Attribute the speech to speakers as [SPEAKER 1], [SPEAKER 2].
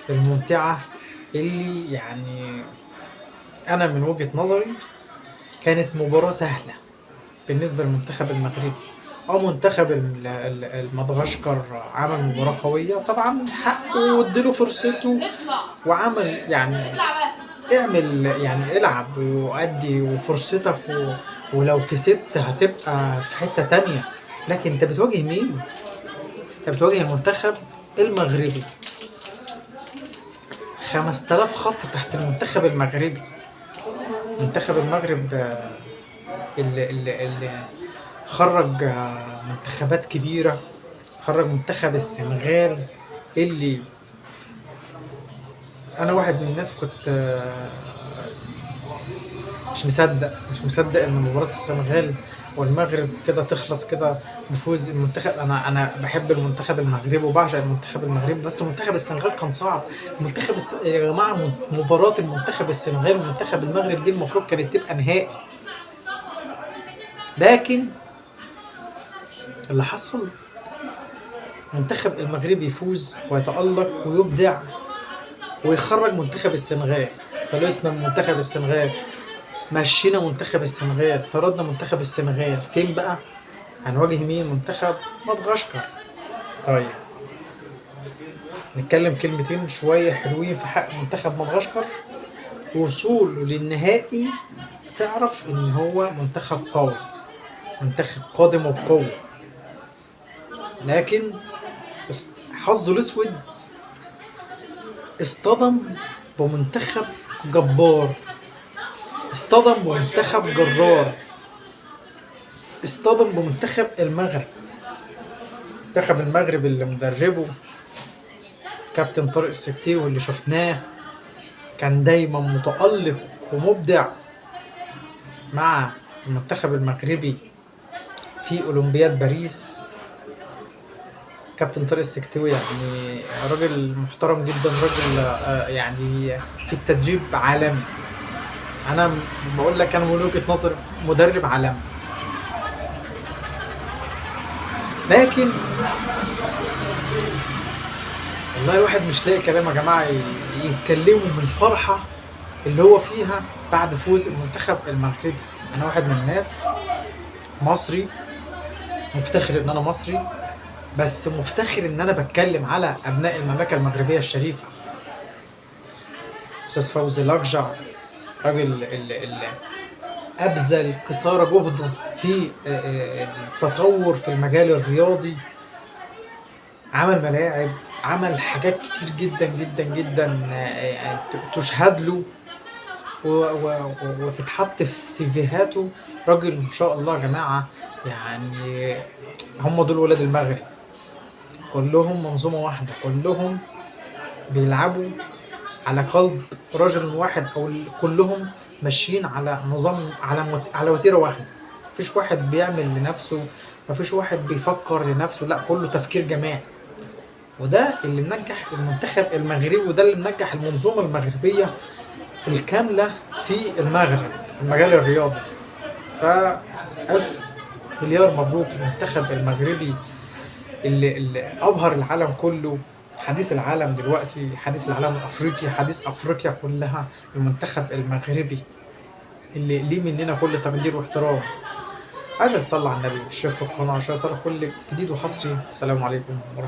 [SPEAKER 1] الممتعة اللي يعني أنا من وجهة نظري كانت مباراة سهلة بالنسبة للمنتخب المغربي. منتخب مدغشقر عمل مباراة قوية طبعا، حقه واديله فرصته وعمل يعني اعمل يعني العب وأدي وفرصتك ولو كسبت هتبقى في حتة تانية. لكن انت بتواجه مين؟ انت بتواجه المنتخب المغربي. 5000 خط تحت المنتخب المغربي. منتخب المغرب اللي خرج منتخبات كبيرة، خرج منتخب السنغال اللي أنا واحد من الناس كنت مش مصدق إن مباراة السنغال والمغرب كده تخلص كده بفوز المنتخب. أنا بحب المنتخب المغربي وبعشق المنتخب المغربي، بس منتخب السنغال كان صعب. يا جماعة، مباراة المنتخب السنغال ومنتخب المغرب دي المفروض كانت تبقى نهائي، لكن اللي حصل منتخب المغرب يفوز ويتألق ويبدع ويخرج منتخب السنغال. خلصنا من منتخب السنغال، مشينا منتخب السنغال، طردنا منتخب السنغال. فين بقى هنواجه مين؟ منتخب مدغشقر. طيب نتكلم كلمتين شوية حلوين في حق منتخب مدغشقر. وصوله للنهائي تعرف ان هو منتخب قوي، منتخب قادم وبقوة، لكن حظه الاسود اصطدم بمنتخب جبار، اصطدم بمنتخب جرار، اصطدم بمنتخب المغرب. منتخب المغرب اللي مدربه كابتن طارق السكتيوي اللي شفناه كان دايما متألق ومبدع مع المنتخب المغربي في أولمبياد باريس. كابتن طارق السكتيوي يعني راجل محترم جدا، راجل يعني في التدريب عالمي. انا بقول لك انا من وجهة نظري مدرب عالمي، لكن والله الواحد مش لاقي كلام يا جماعه يتكلموا من الفرحه اللي هو فيها بعد فوز المنتخب المغربي. انا واحد من الناس مصري، مفتخر ان انا مصري، بس مفتخر ان انا بتكلم على ابناء المملكه المغربيه الشريفه. استاذ فوزي لقجع، راجل اللي أبذل قصارى جهده في التطور في المجال الرياضي، عمل ملاعب، عمل حاجات كتير جدا جدا جدا تشهد له وتتحط في سيفيهاته. راجل ما شاء الله يا جماعة، يعني هم دول ولاد المغرب، كلهم منظومة واحدة، كلهم بيلعبوا على قلب رجل واحد، او كلهم ماشيين على نظام، على وتيره واحده. مفيش واحد بيعمل لنفسه، مفيش واحد بيفكر لنفسه، لا كله تفكير جماعي. وده اللي منجح المنتخب المغربي، وده اللي منجح المنظومه المغربيه الكامله في المغرب في المجال الرياضي. فألف مليار مبروك للمنتخب المغربي اللي أبهر العالم كله. حديث العالم دلوقتي، حديث العالم الأفريقي، حديث أفريقيا كلها المنتخب المغربي اللي ليه مننا كل تقدير واحترام. عايزك تصلي على النبي والشيخ في القناة عشان يوصلك كل جديد وحصري. السلام عليكم ورحمة الله.